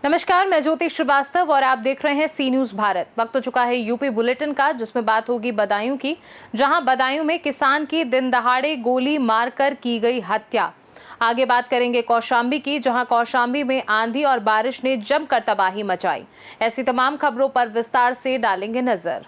नमस्कार, मैं ज्योति श्रीवास्तव और आप देख रहे हैं सी न्यूज भारत। वक्त हो चुका है यूपी बुलेटिन का, जिसमें बात होगी बदायूं की, जहां बदायूं में किसान की दिन दहाड़े गोली मारकर की गई हत्या। आगे बात करेंगे कौशाम्बी की, जहां कौशाम्बी में आंधी और बारिश ने जमकर तबाही मचाई। ऐसी तमाम खबरों पर विस्तार से डालेंगे नजर।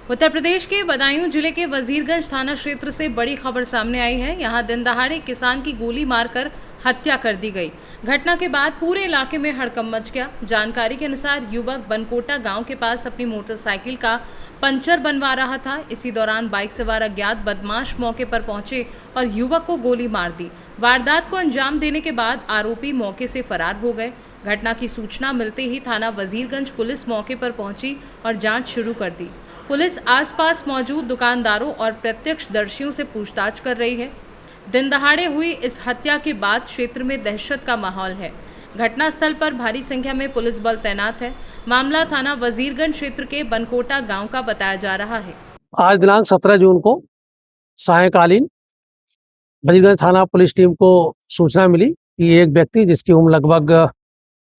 उत्तर प्रदेश के बदायूं जिले के वजीरगंज थाना क्षेत्र से बड़ी खबर सामने आई है। यहां दिन दहाड़े किसान की गोली मारकर हत्या कर दी गई। घटना के बाद पूरे इलाके में हड़कंप मच गया। जानकारी के अनुसार युवक बनकोटा गांव के पास अपनी मोटरसाइकिल का पंचर बनवा रहा था। इसी दौरान बाइक सवार अज्ञात बदमाश मौके पर पहुंचे और युवक को गोली मार दी। वारदात को अंजाम देने के बाद आरोपी मौके से फरार हो गए। घटना की सूचना मिलते ही थाना वजीरगंज पुलिस मौके पर पहुंची और जांच शुरू कर दी। पुलिस आसपास मौजूद दुकानदारों और प्रत्यक्षदर्शियों से पूछताछ कर रही है। दिन दहाड़े हुई इस हत्या के बाद क्षेत्र में दहशत का माहौल है। घटनास्थल पर भारी संख्या में पुलिस बल तैनात है। मामला थाना वजीरगंज क्षेत्र के बनकोटा गांव का बताया जा रहा है। आज दिनांक 17 जून को सायंकालीन वजीरगंज थाना पुलिस टीम को सूचना मिली कि एक व्यक्ति जिसकी उम्र लगभग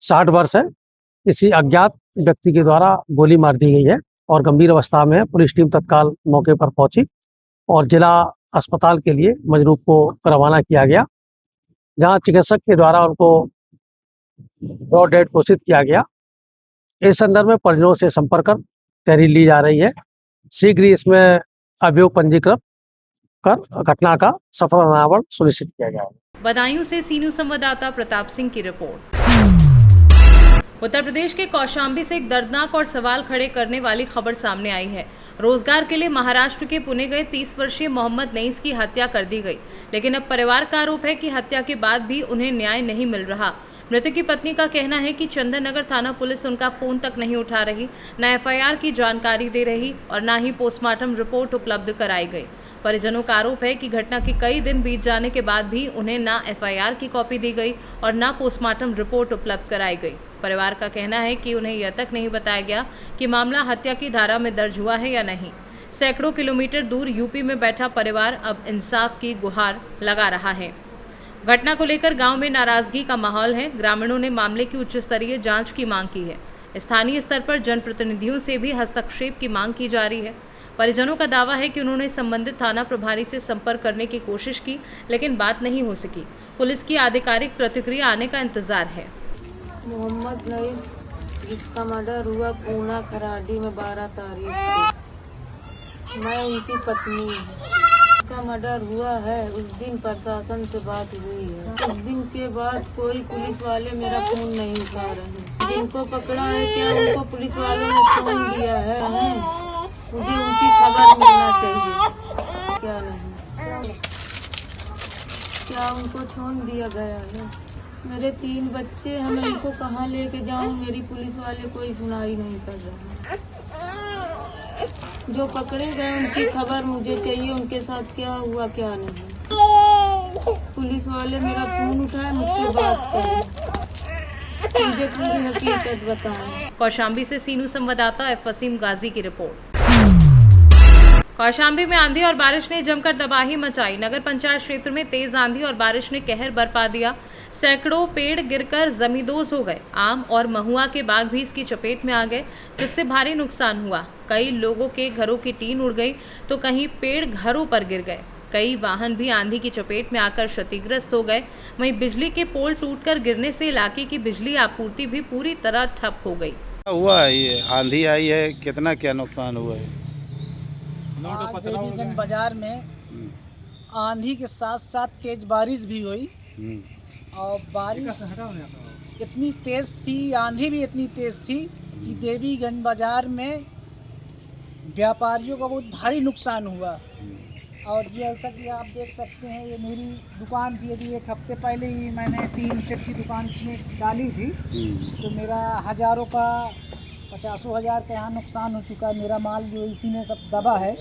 60 वर्ष है, किसी अज्ञात व्यक्ति के द्वारा गोली मार दी गई है और गंभीर अवस्था में है। पुलिस टीम तत्काल मौके पर पहुंची और जिला अस्पताल के लिए मजरूह को रवाना किया गया, जहां चिकित्सक के द्वारा उनको ब्रॉड डेड घोषित किया गया। इस संदर्भ में परिजनों से संपर्क कर तहरीर ली जा रही है। शीघ्र ही इसमें अभियोग पंजीकृत कर घटना का सफल अनावरण सुनिश्चित किया जाएगा। बदायूं से सी न्यूज संवाददाता प्रताप सिंह की रिपोर्ट। उत्तर प्रदेश के कौशाम्बी से एक दर्दनाक और सवाल खड़े करने वाली खबर सामने आई है। रोजगार के लिए महाराष्ट्र के पुणे गए 30 वर्षीय मोहम्मद नईस की हत्या कर दी गई, लेकिन अब परिवार का आरोप है कि हत्या के बाद भी उन्हें न्याय नहीं मिल रहा। मृतक की पत्नी का कहना है कि चंदन नगर थाना पुलिस उनका फोन तक नहीं उठा रही, न एफआईआर की जानकारी दे रही और न ही पोस्टमार्टम रिपोर्ट उपलब्ध कराई गई। परिजनों का आरोप है कि घटना के कई दिन बीत जाने के बाद भी उन्हें ना एफआईआर की कॉपी दी गई और ना पोस्टमार्टम रिपोर्ट उपलब्ध कराई गई। परिवार का कहना है कि उन्हें यह तक नहीं बताया गया कि मामला हत्या की धारा में दर्ज हुआ है या नहीं। सैकड़ों किलोमीटर दूर यूपी में बैठा परिवार अब इंसाफ की गुहार लगा रहा है। घटना को लेकर गांव में नाराजगी का माहौल है। ग्रामीणों ने मामले की उच्च स्तरीय जांच की मांग की है। स्थानीय स्तर पर जनप्रतिनिधियों से भी हस्तक्षेप की मांग की जा रही है। परिजनों का दावा है कि उन्होंने संबंधित थाना प्रभारी से संपर्क करने की कोशिश की, लेकिन बात नहीं हो सकी। पुलिस की आधिकारिक प्रतिक्रिया आने का इंतजार है। मोहम्मद नईस, जिसका मर्डर हुआ पूना खराडी में 12 तारीख को, मैं उनकी पत्नी हूँ। उसका मर्डर हुआ है, उस दिन प्रशासन से बात हुई है। उस दिन के बाद कोई पुलिस वाले मेरा फोन नहीं उठा रहे। जिनको पकड़ा है, क्या उनको पुलिस वालों ने फोन दिया है? मुझे उनकी खबर मिलना चाहिए। क्या नहीं, क्या उनको छोड़ दिया गया है? मेरे 3 बच्चे हैं, मैं इनको कहाँ लेके जाऊँ? मेरी पुलिस वाले कोई सुनाई नहीं कर रहा। जो पकड़े गए उनकी खबर मुझे चाहिए, उनके साथ क्या हुआ क्या नहीं। पुलिस वाले मेरा फोन उठाए, मुझसे बात करें, मुझे पूरी हकीकत बताएं। कौशाम्बी से सीनू संवाददाता एफ वसीम गाजी की रिपोर्ट। कौशाम्बी में आंधी और बारिश ने जमकर तबाही मचाई। नगर पंचायत क्षेत्र में तेज आंधी और बारिश ने कहर बरपा दिया। सैकड़ों पेड़ गिरकर जमींदोज हो गए। आम और महुआ के बाग भी इसकी चपेट में आ गए, जिससे भारी नुकसान हुआ। कई लोगों के घरों की टीन उड़ गई तो कहीं पेड़ घरों पर गिर गए। कई वाहन भी आंधी की चपेट में आकर क्षतिग्रस्त हो गए। वहीं बिजली के पोल टूटकर गिरने से इलाके की बिजली आपूर्ति भी पूरी तरह ठप हो गई। हुआ है, ये आंधी आई है, कितना क्या नुकसान हुआ है? देवीगंज बाजार में आंधी के साथ साथ तेज बारिश भी हुई और बारिश इतनी तेज थी, आंधी भी इतनी तेज थी कि देवीगंज बाजार में व्यापारियों का बहुत भारी नुकसान हुआ। और जैसा कि आप देख सकते हैं, ये मेरी दुकान थी, अभी 1 हफ्ते पहले ही मैंने 3 सेट की दुकान इसमें डाली थी, तो मेरा हज़ारों का 50 हज़ार का यहाँ नुकसान हो चुका है। मेरा माल जो इसी में सब दबा है,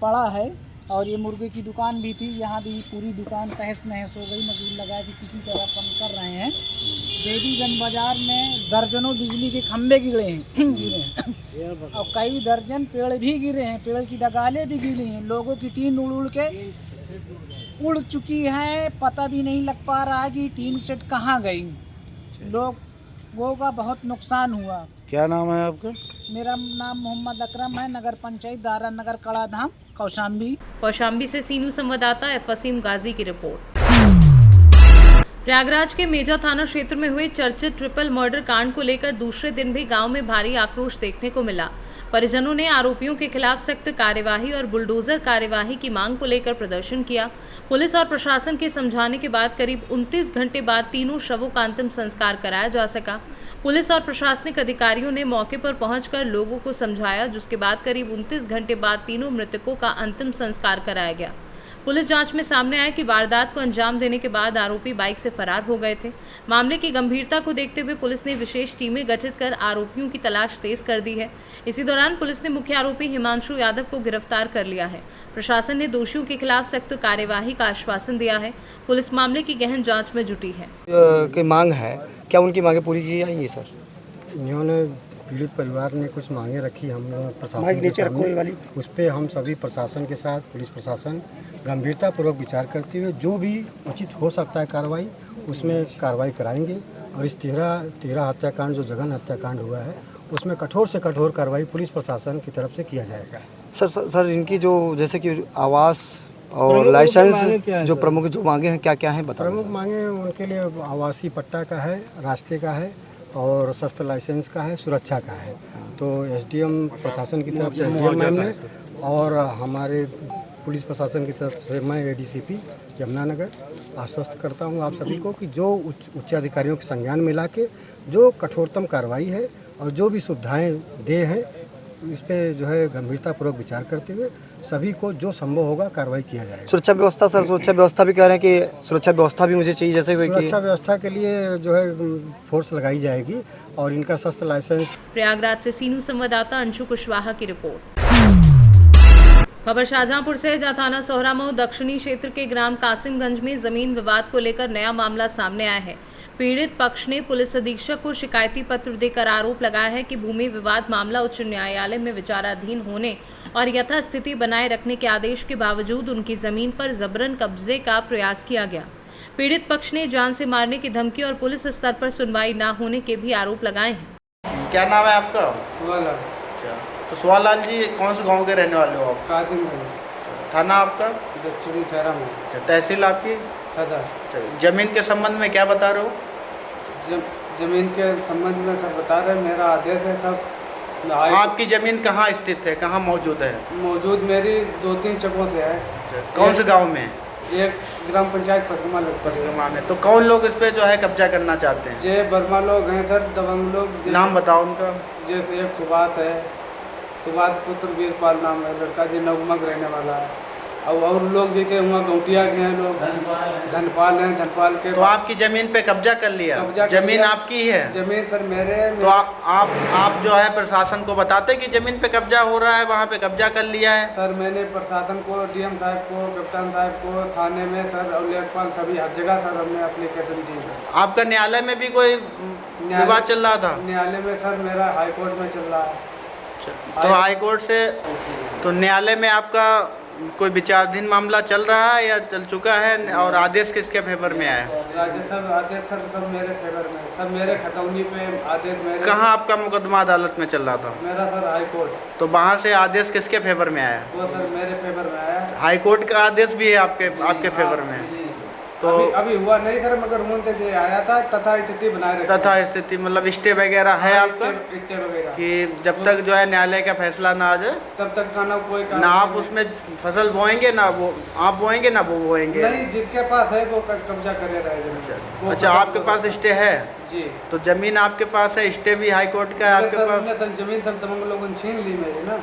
पड़ा है। और ये मुर्गे की दुकान भी थी, यहाँ भी पूरी दुकान तहस नहस हो गई। मजदूर लगा कि किसी तरह अपन कर रहे हैं। देवीगंज बाजार में दर्जनों बिजली के खंभे गिरे हैं गिरे हैं और कई दर्जन पेड़ भी गिरे हैं, पेड़ की डगालें भी गिरी हैं। लोगों की टीन उड़ के उड़ चुकी है, पता भी नहीं लग पा रहा है कि टीन सेट कहाँ गई। लोगों का बहुत नुकसान हुआ। क्या नाम है आपका? मेरा नाम मोहम्मद अकरम है, नगर पंचायत दारा नगर कड़ाधाम कौशाम्बी। कौशाम्बी से सीनू संवाददाता एफ वसीम गाजी की रिपोर्ट। प्रयागराज के मेजा थाना क्षेत्र में हुए चर्चित ट्रिपल मर्डर कांड को लेकर दूसरे दिन भी गांव में भारी आक्रोश देखने को मिला। परिजनों ने आरोपियों के खिलाफ सख्त कार्यवाही और बुलडोजर कार्यवाही की मांग को लेकर प्रदर्शन किया। पुलिस और प्रशासन के समझाने के बाद करीब 29 घंटे बाद तीनों शवों का अंतिम संस्कार कराया जा सका। पुलिस और प्रशासनिक अधिकारियों ने मौके पर पहुंचकर लोगों को समझाया, जिसके बाद करीब 29 घंटे बाद तीनों मृतकों का अंतिम संस्कार कराया गया। पुलिस जांच में सामने आया कि वारदात को अंजाम देने के बाद आरोपी बाइक से फरार हो गए थे। मामले की गंभीरता को देखते हुए पुलिस ने विशेष टीमें गठित कर आरोपियों की तलाश तेज कर दी है। इसी दौरान पुलिस ने मुख्य आरोपी हिमांशु यादव को गिरफ्तार कर लिया है। प्रशासन ने दोषियों के खिलाफ सख्त कार्यवाही का आश्वासन दिया है। पुलिस मामले की गहन जाँच में जुटी है। की मांग है, क्या उनकी मांगे पूरी की जाएंगी सर? इन्होंने पीड़ित परिवार ने कुछ मांगे रखी, हम प्रशासन के सामने, उस पर हम सभी प्रशासन के साथ पुलिस प्रशासन गंभीरतापूर्वक विचार करते हुए जो भी उचित हो सकता है कार्रवाई, उसमें कार्रवाई कराएंगे। और इस 13 हत्याकांड जो जघन्य हत्याकांड हुआ है उसमें कठोर से कठोर कार्रवाई पुलिस प्रशासन की तरफ से किया जाएगा। सर इनकी जो जैसे कि आवास और लाइसेंस जो प्रमुख जो मांगे हैं क्या क्या हैं बताएं? प्रमुख मांगे उनके लिए आवासीय पट्टा का है, रास्ते का है और शस्त्र लाइसेंस का है, सुरक्षा का है। तो एसडीएम प्रशासन की तरफ से एसडीएम मैम ने और हमारे पुलिस प्रशासन की तरफ से मैं एडीसीपी यमुनानगर आश्वस्त करता हूं आप सभी को कि जो उच्च अधिकारियों के संज्ञान में ला के जो कठोरतम कार्रवाई है और जो भी सुविधाएं दे हैं इस पे जो है गंभीरतापूर्वक विचार करते हुए सभी को जो संभव होगा कार्रवाई किया जाएगा। सुरक्षा व्यवस्था सर, सुरक्षा व्यवस्था भी कह रहे हैं कि सुरक्षा व्यवस्था भी मुझे चाहिए, जैसे सुरक्षा व्यवस्था के लिए जो है फोर्स लगाई जाएगी और इनका शस्त्र लाइसेंस। प्रयागराज से सीनू संवाददाता अंशु कुशवाहा की रिपोर्ट। खबर शाहजहांपुर से, जहां थाना सोहरामऊ दक्षिणी क्षेत्र के ग्राम कासिमगंज में जमीन विवाद को लेकर नया मामला सामने आया है। पीड़ित पक्ष ने पुलिस अधीक्षक को शिकायती पत्र देकर आरोप लगाया है कि भूमि विवाद मामला उच्च न्यायालय में विचाराधीन होने और यथास्थिति बनाए रखने के आदेश के बावजूद उनकी जमीन पर जबरन कब्जे का प्रयास किया गया। पीड़ित पक्ष ने जान से मारने की धमकी और पुलिस स्तर पर सुनवाई न होने के भी आरोप लगाए हैं। क्या नाम है आपका? तो सुवालाल जी कौन से गांव के रहने वाले हो आप? कासिमगंज। थाना आपका? दक्षिणी खैराम। तहसील आपकी? सदर। जमीन के संबंध में क्या बता रहे हो? जमीन के संबंध में सब बता रहे हैं, मेरा आदेश है सब। आपकी जमीन कहाँ स्थित है, कहाँ मौजूद है? मौजूद मेरी 2-3 जगहों से है। कौन से गांव में? एक ग्राम पंचायत पसरमा में। तो कौन लोग इस पे जो है कब्जा करना चाहते हैं? ये बर्मा लोग हैं सर, दबंग लोग। नाम बताओ उनका। जैसे एक सुभाष है, सुभाष पुत्र वीरपाल नाम है लड़का, जो नवमक रहने वाला है। और लोग जीते हुआ गौटिया के हैं लोग, धनपाल हैं, धनपाल के। तो आपकी जमीन पे कब्जा कर लिया? जमीन आपकी है? जमीन सर मेरे। तो आप जो है प्रशासन को बताते कि जमीन पे कब्जा हो रहा है, वहाँ पे कब्जा कर लिया है? सर मैंने प्रशासन को, डीएम साहब को, कप्तान साहब को, थाने में सर और लेखपाल सभी हर जगह सर हमने एप्लीकेशन दी है। आपका न्यायालय में भी कोई विवाद चल रहा था? न्यायालय में सर मेरा हाईकोर्ट में चल रहा है। तो हाईकोर्ट से, तो न्यायालय में आपका कोई विचाराधीन मामला चल रहा है या चल चुका है? और आदेश किसके फेवर में आया? आदेश सर सब मेरे फेवर में, सब मेरे खतौनी पे आदेश मेरे। कहाँ आपका मुकदमा अदालत में चल रहा था? मेरा सर हाईकोर्ट। तो वहाँ से आदेश किसके फेवर में आया? वो सर मेरे फेवर में आया। हाईकोर्ट का आदेश भी है आपके फेवर में? तो अभी हुआ नहीं सर, मगर मुझे से आया था तथा स्थिति बनाए रखी। तथा स्थिति मतलब स्टे वगैरह है आपका? स्टे वगैरह कि जब तक जो है न्यायालय का फैसला ना आ जाए तब तक का ना कोई ना आप उसमें फसल बोएंगे, ना वो आप बोएंगे, ना वो बोएंगे? नहीं, जिसके पास है वो कब्जा करे रहेगा। अच्छा, आपके पास स्टे है? जी। तो जमीन आपके पास है, स्टे भी हाईकोर्ट का है आपके पास? जमीन सब तमाम लोगों ने छीन ली मेरी ना।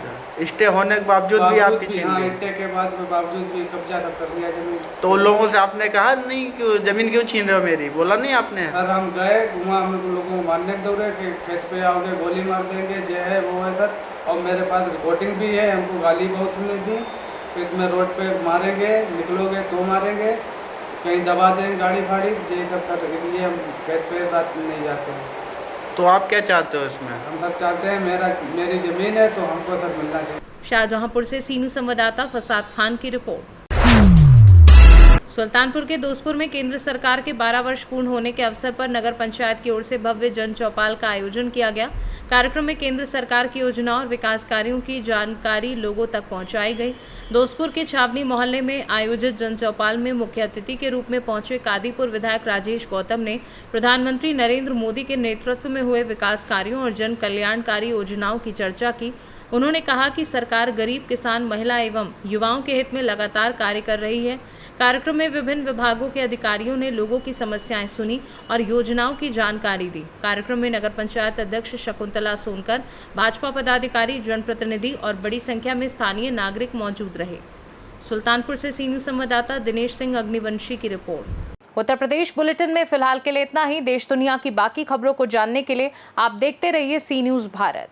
स्टे होने के बावजूद भी आपकी छीन ली? स्टे के बाद बावजूद भी कब्जा सब कर लिया जमीन। तो लोगों से आपने कहा नहीं कि जमीन क्यों छीन रहे हो मेरी? बोला नहीं आपने? सर हम गए वहाँ, हम लोगों को मारने के दौड़े कि खेत पे आओगे गोली मार देंगे, जो है वो है सर। और मेरे पास रिकॉर्डिंग भी है, हमको गाली बहुत सुनी थी। फिर में रोड पे मारेंगे, निकलोगे तो मारेंगे, कहीं दबा देंगे गाड़ी फाड़ी, ये सब करके लिए हम खेत पे रात में नहीं जाते हैं। तो आप क्या चाहते हो इसमें? हम सब चाहते हैं मेरी ज़मीन है तो हमको सब मिलना चाहिए। शाहजहांपुर से सीनू संवाददाता फसाद खान की रिपोर्ट। सुल्तानपुर के दोस्तपुर में केंद्र सरकार के 12 वर्ष पूर्ण होने के अवसर पर नगर पंचायत की ओर से भव्य जन चौपाल का आयोजन किया गया। कार्यक्रम में केंद्र सरकार की योजनाओं और विकास कार्यों की जानकारी लोगों तक पहुंचाई गई। दोस्तपुर के छावनी मोहल्ले में आयोजित जन चौपाल में मुख्य अतिथि के रूप में पहुंचे कादीपुर विधायक राजेश गौतम ने प्रधानमंत्री नरेंद्र मोदी के नेतृत्व में हुए विकास कार्यों और जन कल्याणकारी योजनाओं की चर्चा की। उन्होंने कहा कि सरकार गरीब, किसान, महिला एवं युवाओं के हित में लगातार कार्य कर रही है। कार्यक्रम में विभिन्न विभागों के अधिकारियों ने लोगों की समस्याएं सुनी और योजनाओं की जानकारी दी। कार्यक्रम में नगर पंचायत अध्यक्ष शकुंतला सोनकर, भाजपा पदाधिकारी, जनप्रतिनिधि और बड़ी संख्या में स्थानीय नागरिक मौजूद रहे। सुल्तानपुर से सी न्यूज़ संवाददाता दिनेश सिंह अग्निवंशी की रिपोर्ट। उत्तर प्रदेश बुलेटिन में फिलहाल के लिए इतना ही। देश दुनिया की बाकी खबरों को जानने के लिए आप देखते रहिए सी न्यूज़ भारत।